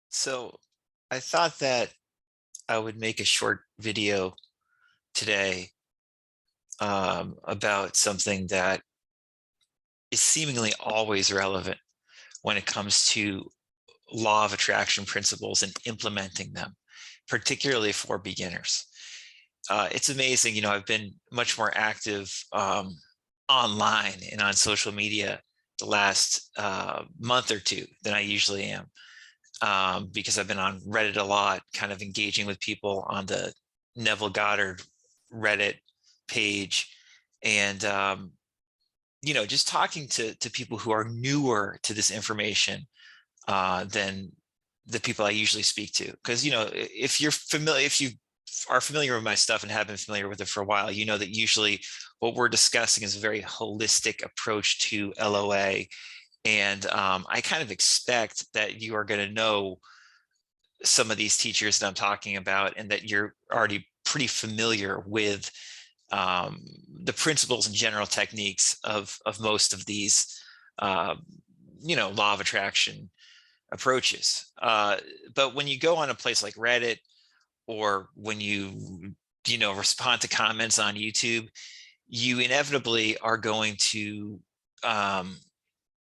So I thought that I would make a short video today about something that is seemingly always relevant when it comes to law of attraction principles and implementing them, particularly for beginners. It's amazing, I've been much more active online and on social media the last month or two than I usually am. Because I've been on Reddit a lot, kind of engaging with people on the Neville Goddard Reddit page, and just talking to people who are newer to this information than the people I usually speak to. Because if you are familiar with my stuff and have been familiar with it for a while, you know that usually what we're discussing is a very holistic approach to LOA. And I kind of expect that you are going to know some of these teachers that I'm talking about, and that you're already pretty familiar with the principles and general techniques of most of these, law of attraction approaches. But when you go on a place like Reddit, or when you respond to comments on YouTube, you inevitably are going to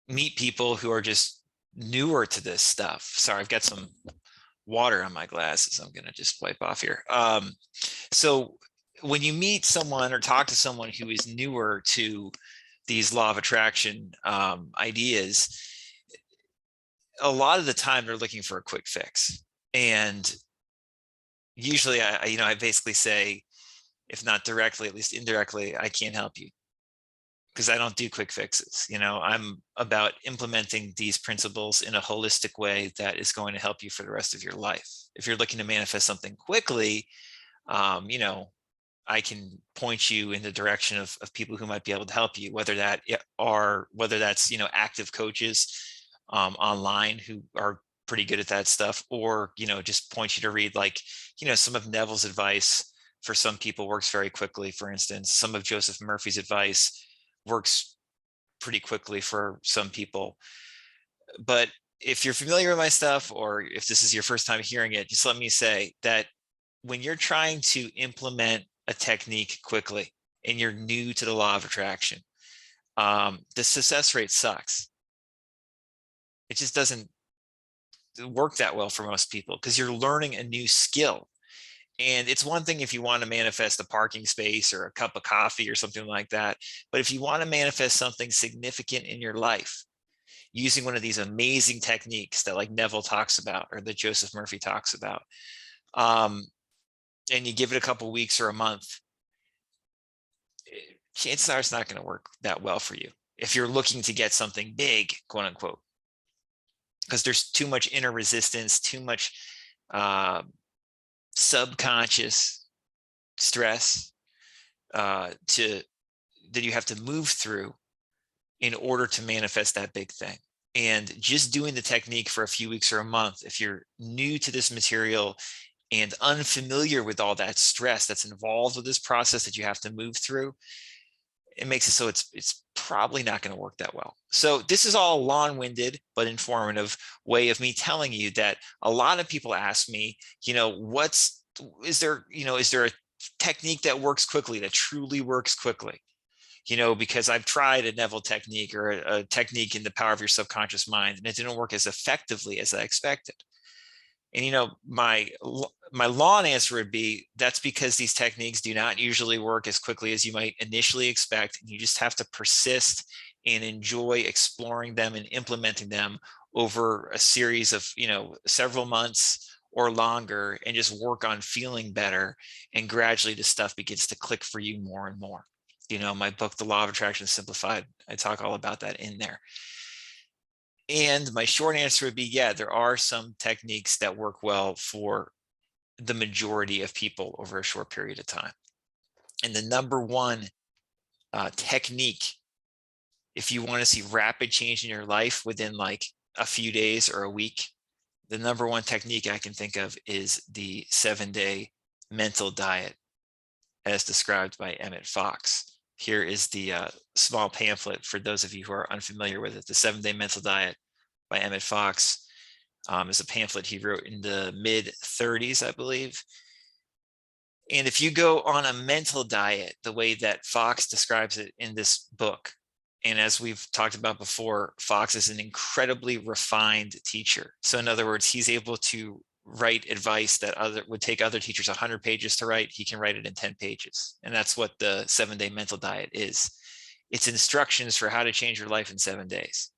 meet people who are just newer to this stuff. Sorry, I've got some water on my glasses. I'm going to just wipe off here. So when you meet someone or talk to someone who is newer to these law of attraction ideas, a lot of the time they're looking for a quick fix. And usually I basically say, if not directly, at least indirectly, I can't help you, because I don't do quick fixes. I'm about implementing these principles in a holistic way that is going to help you for the rest of your life. If you're looking to manifest something quickly, I can point you in the direction of people who might be able to help you, whether that's active coaches online who are pretty good at that stuff, or just point you to read, like, some of Neville's advice for some people works very quickly. For instance, some of Joseph Murphy's advice works pretty quickly for some people. But if you're familiar with my stuff, or if this is your first time hearing it, just let me say that when you're trying to implement a technique quickly and you're new to the law of attraction, the success rate sucks. It just doesn't work that well for most people, because you're learning a new skill. And it's one thing if you want to manifest a parking space or a cup of coffee or something like that. But if you want to manifest something significant in your life using one of these amazing techniques that, like, Neville talks about, or that Joseph Murphy talks about, and you give it a couple weeks or a month, chances are it's not going to work that well for you if you're looking to get something big, quote unquote, because there's too much inner resistance, too much subconscious stress that you have to move through in order to manifest that big thing. And just doing the technique for a few weeks or a month, if you're new to this material and unfamiliar with all that stress that's involved with this process that you have to move through, it makes it so it's probably not going to work that well. So this is all a long-winded but informative way of me telling you that a lot of people ask me, is there a technique that works quickly, that truly works quickly? Because I've tried a Neville technique, or a technique in the power of your subconscious mind, and it didn't work as effectively as I expected. And my long answer would be, that's because these techniques do not usually work as quickly as you might initially expect. And you just have to persist and enjoy exploring them and implementing them over a series of, several months or longer, and just work on feeling better. And gradually the stuff begins to click for you more and more. My book, The Law of Attraction Simplified, I talk all about that in there. And my short answer would be, yeah, there are some techniques that work well for the majority of people over a short period of time. And the number one technique, if you want to see rapid change in your life within like a few days or a week, the number one technique I can think of is the 7-day mental diet, as described by Emmett Fox. Here is the small pamphlet for those of you who are unfamiliar with it, the 7-day mental diet by Emmett Fox. Is a pamphlet he wrote in the mid 30s, I believe. And if you go on a mental diet, the way that Fox describes it in this book, and as we've talked about before, Fox is an incredibly refined teacher. So in other words, he's able to write advice that would take other teachers 100 pages to write. He can write it in 10 pages. And that's what the 7-day mental diet is. It's instructions for how to change your life in 7 days.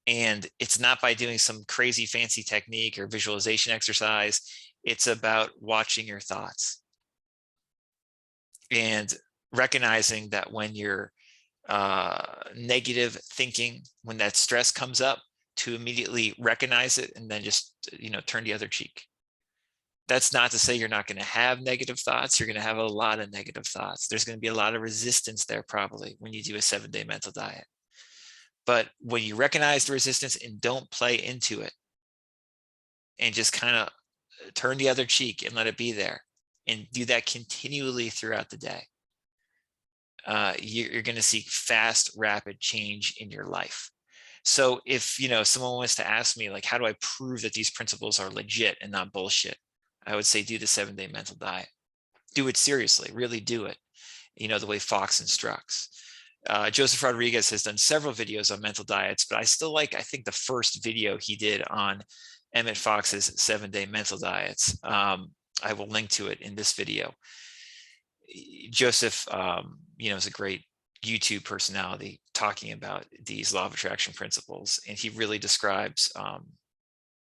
And it's not by doing some crazy fancy technique or visualization exercise. It's about watching your thoughts and recognizing that when you're negative thinking, when that stress comes up, to immediately recognize it and then just turn the other cheek. That's not to say you're not going to have negative thoughts. You're going to have a lot of negative thoughts. There's going to be a lot of resistance there probably when you do a 7-day mental diet. But when you recognize the resistance and don't play into it and just kind of turn the other cheek and let it be there and do that continually throughout the day, you're going to see fast, rapid change in your life. So if someone wants to ask me, like, how do I prove that these principles are legit and not bullshit? I would say do the 7-day mental diet. Do it seriously, really do it, the way Fox instructs. Joseph Rodriguez has done several videos on mental diets, but I think the first video he did on Emmett Fox's 7-day mental diets. I will link to it in this video. Joseph, is a great YouTube personality talking about these law of attraction principles, and he really describes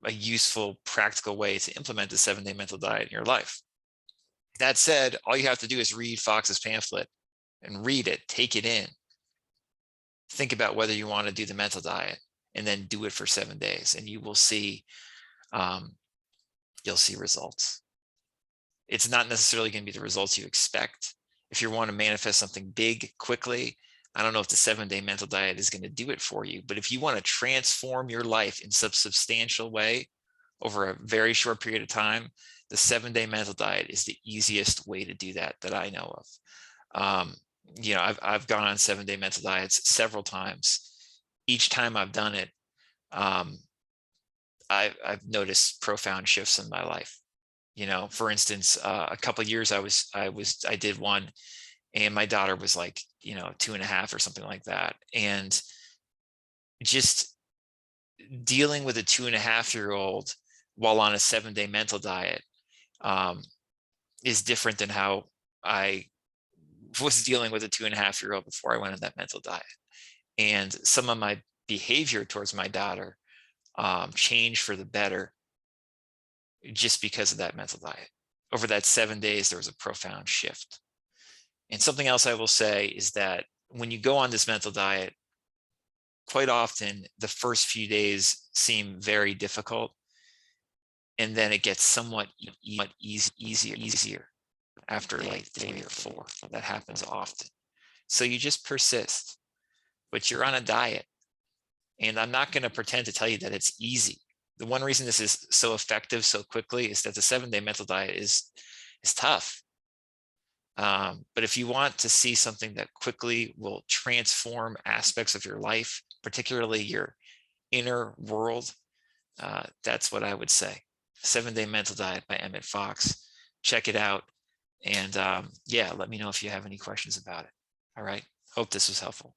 a useful, practical way to implement the 7-day mental diet in your life. That said, all you have to do is read Fox's pamphlet and read it, take it in, think about whether you want to do the mental diet, and then do it for 7 days, and you will see, you'll see results. It's not necessarily going to be the results you expect. If you want to manifest something big quickly, I don't know if the 7-day mental diet is going to do it for you, but if you want to transform your life in some substantial way over a very short period of time, the 7-day mental diet is the easiest way to do that I know of. I've gone on 7-day mental diets several times. Each time I've done it, I've noticed profound shifts in my life. For instance, a couple of years I did one, and my daughter was like, 2.5 or something like that. And just dealing with a 2.5-year-old while on a 7-day mental diet is different than how I was dealing with a 2.5-year-old before I went on that mental diet. And some of my behavior towards my daughter changed for the better just because of that mental diet. Over that 7 days, there was a profound shift. And something else I will say is that when you go on this mental diet, quite often the first few days seem very difficult, and then it gets somewhat easier after like 3 or 4. That happens often. So you just persist, but you're on a diet. And I'm not going to pretend to tell you that it's easy. The one reason this is so effective so quickly is that the 7-day mental diet is tough. But if you want to see something that quickly will transform aspects of your life, particularly your inner world, that's what I would say. 7-day mental diet by Emmett Fox. Check it out. And let me know if you have any questions about it. All right. Hope this was helpful.